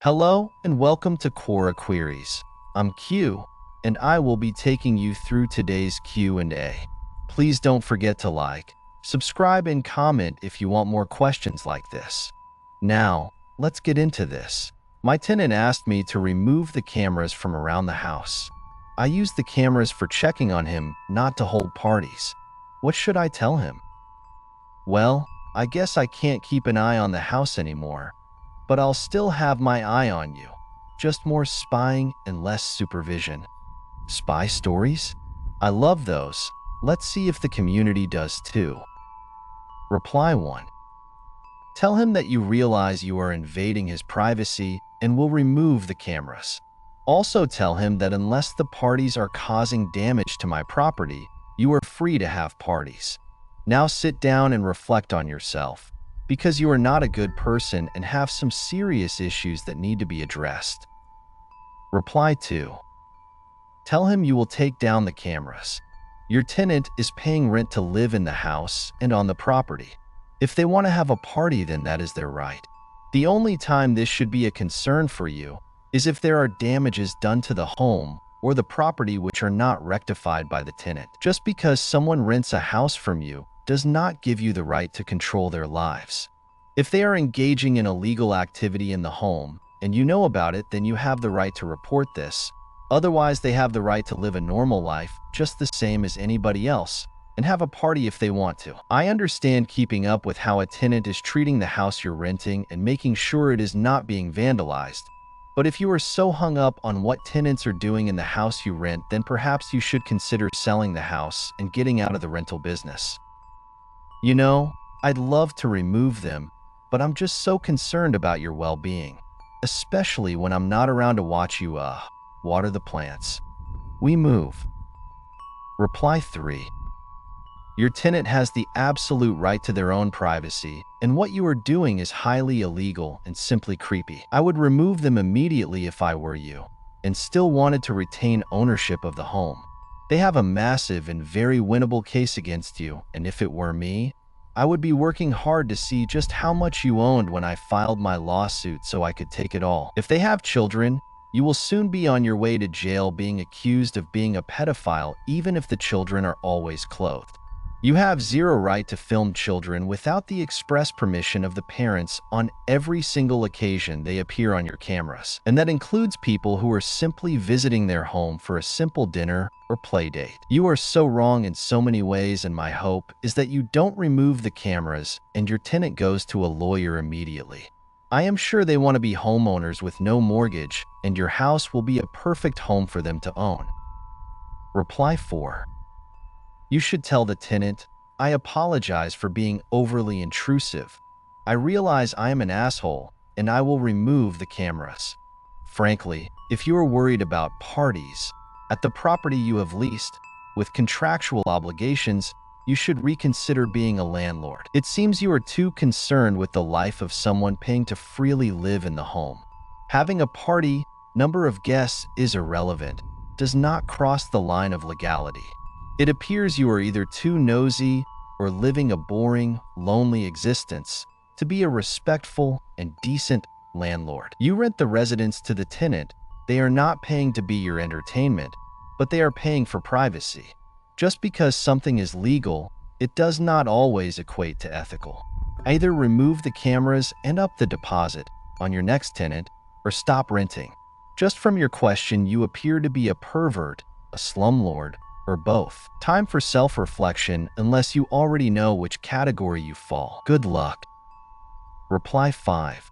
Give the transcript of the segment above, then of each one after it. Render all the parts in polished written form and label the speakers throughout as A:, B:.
A: Hello and welcome to Quora Queries. I'm Q, and I will be taking you through today's Q&A. Please don't forget to like, subscribe, and comment if you want more questions like this. Now, let's get into this. My tenant asked me to remove the cameras from around the house. I use the cameras for checking on him, not to hold parties. What should I tell him? Well, I guess I can't keep an eye on the house anymore, but I'll still have my eye on you. Just more spying and less supervision. Spy stories? I love those. Let's see if the community does too. Reply 1. Tell him that you realize you are invading his privacy and will remove the cameras. Also tell him that unless the parties are causing damage to my property, you are free to have parties. Now sit down and reflect on yourself, because you are not a good person and have some serious issues that need to be addressed. Reply 2. Tell him you will take down the cameras. Your tenant is paying rent to live in the house and on the property. If they want to have a party, then that is their right. The only time this should be a concern for you is if there are damages done to the home or the property which are not rectified by the tenant. Just because someone rents a house from you does not give you the right to control their lives. If they are engaging in illegal activity in the home and you know about it, then you have the right to report this. Otherwise, they have the right to live a normal life just the same as anybody else and have a party if they want to. I understand keeping up with how a tenant is treating the house you're renting and making sure it is not being vandalized. But if you are so hung up on what tenants are doing in the house you rent, then perhaps you should consider selling the house and getting out of the rental business. You know, I'd love to remove them, but I'm just so concerned about your well-being, especially when I'm not around to watch you, water the plants. We move. Reply 3. Your tenant has the absolute right to their own privacy, and what you are doing is highly illegal and simply creepy. I would remove them immediately if I were you, and still wanted to retain ownership of the home. They have a massive and very winnable case against you, and if it were me, I would be working hard to see just how much you owned when I filed my lawsuit so I could take it all. If they have children, you will soon be on your way to jail being accused of being a pedophile, even if the children are always clothed. You have zero right to film children without the express permission of the parents on every single occasion they appear on your cameras. And that includes people who are simply visiting their home for a simple dinner or play date. You are so wrong in so many ways, and my hope is that you don't remove the cameras and your tenant goes to a lawyer immediately. I am sure they want to be homeowners with no mortgage, and your house will be a perfect home for them to own. Reply 4. You should tell the tenant, I apologize for being overly intrusive. I realize I am an asshole, and I will remove the cameras. Frankly, if you are worried about parties at the property you have leased, with contractual obligations, you should reconsider being a landlord. It seems you are too concerned with the life of someone paying to freely live in the home. Having a party, number of guests is irrelevant, does not cross the line of legality. It appears you are either too nosy or living a boring, lonely existence to be a respectful and decent landlord. You rent the residence to the tenant. They are not paying to be your entertainment, but they are paying for privacy. Just because something is legal, it does not always equate to ethical. Either remove the cameras and up the deposit on your next tenant, or stop renting. Just from your question, you appear to be a pervert, a slumlord, or both. Time for self-reflection unless you already know which category you fall. Good luck. Reply 5.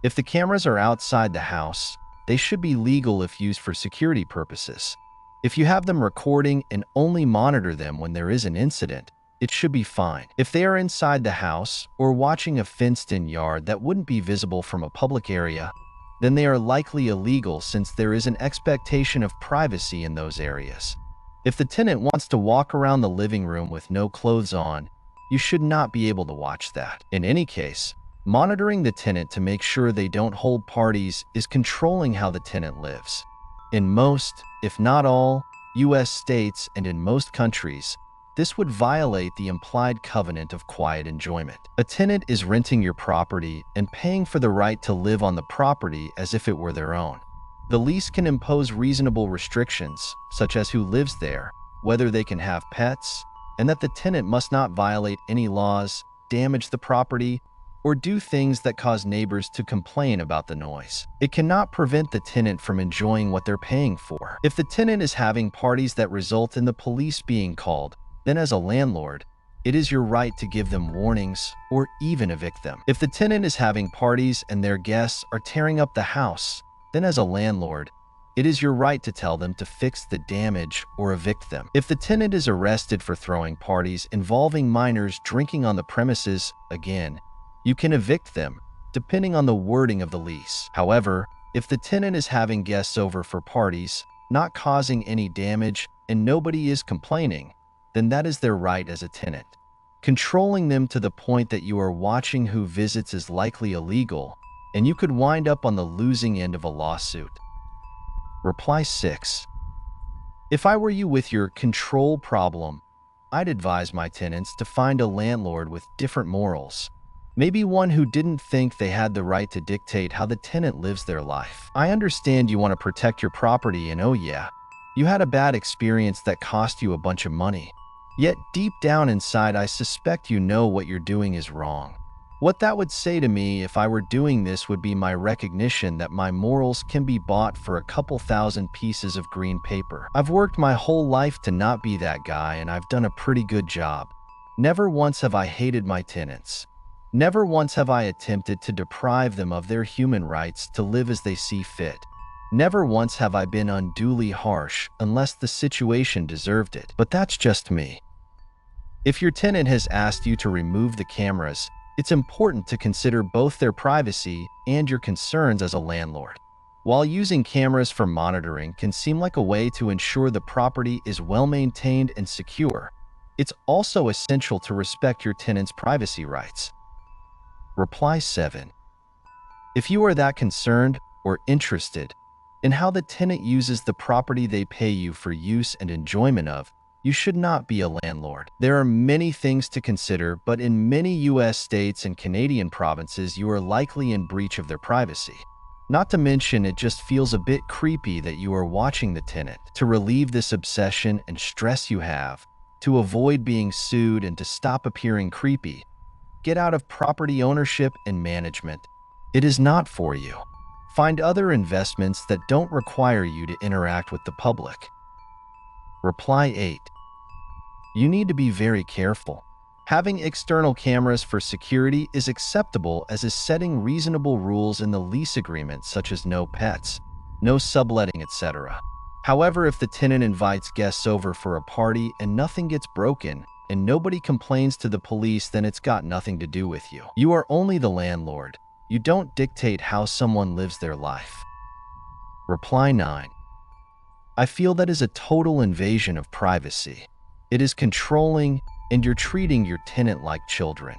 A: If the cameras are outside the house, they should be legal if used for security purposes. If you have them recording and only monitor them when there is an incident, it should be fine. If they are inside the house or watching a fenced-in yard that wouldn't be visible from a public area, then they are likely illegal since there is an expectation of privacy in those areas. If the tenant wants to walk around the living room with no clothes on, you should not be able to watch that. In any case, monitoring the tenant to make sure they don't hold parties is controlling how the tenant lives. In most, if not all, U.S. states and in most countries, this would violate the implied covenant of quiet enjoyment. A tenant is renting your property and paying for the right to live on the property as if it were their own. The lease can impose reasonable restrictions, such as who lives there, whether they can have pets, and that the tenant must not violate any laws, damage the property, or do things that cause neighbors to complain about the noise. It cannot prevent the tenant from enjoying what they're paying for. If the tenant is having parties that result in the police being called, then as a landlord, it is your right to give them warnings or even evict them. If the tenant is having parties and their guests are tearing up the house, then as a landlord, it is your right to tell them to fix the damage or evict them. If the tenant is arrested for throwing parties involving minors drinking on the premises, again, you can evict them, depending on the wording of the lease. However, if the tenant is having guests over for parties, not causing any damage, and nobody is complaining, then that is their right as a tenant. Controlling them to the point that you are watching who visits is likely illegal, and you could wind up on the losing end of a lawsuit. Reply 6. If I were you with your control problem, I'd advise my tenants to find a landlord with different morals. Maybe one who didn't think they had the right to dictate how the tenant lives their life. I understand you want to protect your property and oh yeah, you had a bad experience that cost you a bunch of money. Yet deep down inside, I suspect you know what you're doing is wrong. What that would say to me if I were doing this would be my recognition that my morals can be bought for a couple thousand pieces of green paper. I've worked my whole life to not be that guy, and I've done a pretty good job. Never once have I hated my tenants. Never once have I attempted to deprive them of their human rights to live as they see fit. Never once have I been unduly harsh unless the situation deserved it. But that's just me. If your tenant has asked you to remove the cameras, it's important to consider both their privacy and your concerns as a landlord. While using cameras for monitoring can seem like a way to ensure the property is well maintained and secure, it's also essential to respect your tenant's privacy rights. Reply 7. If you are that concerned or interested in how the tenant uses the property they pay you for use and enjoyment of, you should not be a landlord. There are many things to consider, but in many U.S. states and Canadian provinces, you are likely in breach of their privacy. Not to mention, it just feels a bit creepy that you are watching the tenant. To relieve this obsession and stress you have, to avoid being sued and to stop appearing creepy, get out of property ownership and management. It is not for you. Find other investments that don't require you to interact with the public. Reply 8. You need to be very careful. Having external cameras for security is acceptable as is setting reasonable rules in the lease agreement, such as no pets, no subletting, etc. However, if the tenant invites guests over for a party and nothing gets broken, and nobody complains to the police, then it's got nothing to do with you. You are only the landlord. You don't dictate how someone lives their life. Reply 9. I feel that is a total invasion of privacy. It is controlling, and you're treating your tenant like children.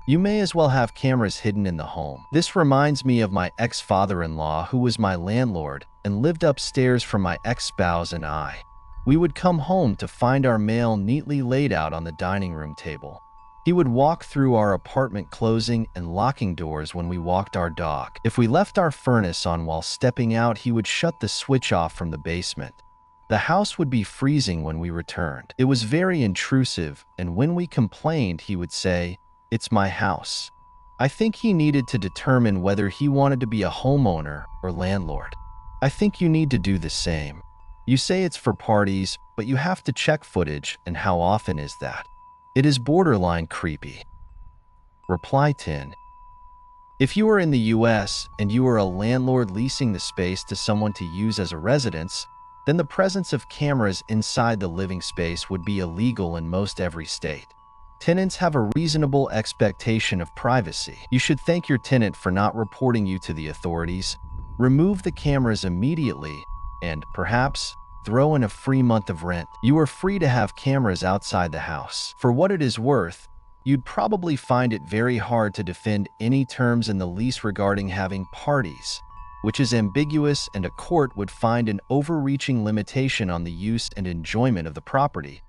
A: You may as well have cameras hidden in the home. This reminds me of my ex-father-in-law, who was my landlord and lived upstairs from my ex-spouse and I. We would come home to find our mail neatly laid out on the dining room table. He would walk through our apartment, closing and locking doors when we walked our dog. If we left our furnace on while stepping out, he would shut the switch off from the basement. The house would be freezing when we returned. It was very intrusive, and when we complained, he would say, "It's my house." I think he needed to determine whether he wanted to be a homeowner or landlord. I think you need to do the same. You say it's for parties, but you have to check footage, and how often is that? It is borderline creepy. Reply 10. If you are in the US and you are a landlord leasing the space to someone to use as a residence, then the presence of cameras inside the living space would be illegal in most every state. Tenants have a reasonable expectation of privacy. You should thank your tenant for not reporting you to the authorities. Remove the cameras immediately and, perhaps, throw in a free month of rent. You are free to have cameras outside the house. For what it is worth, you'd probably find it very hard to defend any terms in the lease regarding having parties, which is ambiguous, and a court would find an overreaching limitation on the use and enjoyment of the property.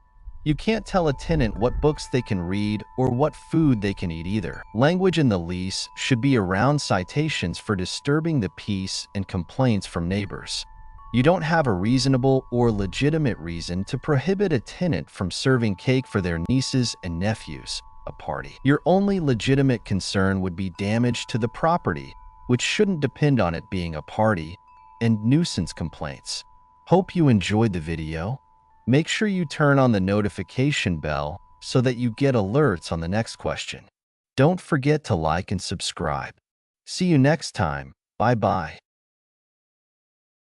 A: You can't tell a tenant what books they can read or what food they can eat either. Language in the lease should be around citations for disturbing the peace and complaints from neighbors. You don't have a reasonable or legitimate reason to prohibit a tenant from serving cake for their nieces and nephews, a party. Your only legitimate concern would be damage to the property, which shouldn't depend on it being a party, and nuisance complaints. Hope you enjoyed the video. Make sure you turn on the notification bell so that you get alerts on the next question. Don't forget to like and subscribe. See you next time. Bye-bye.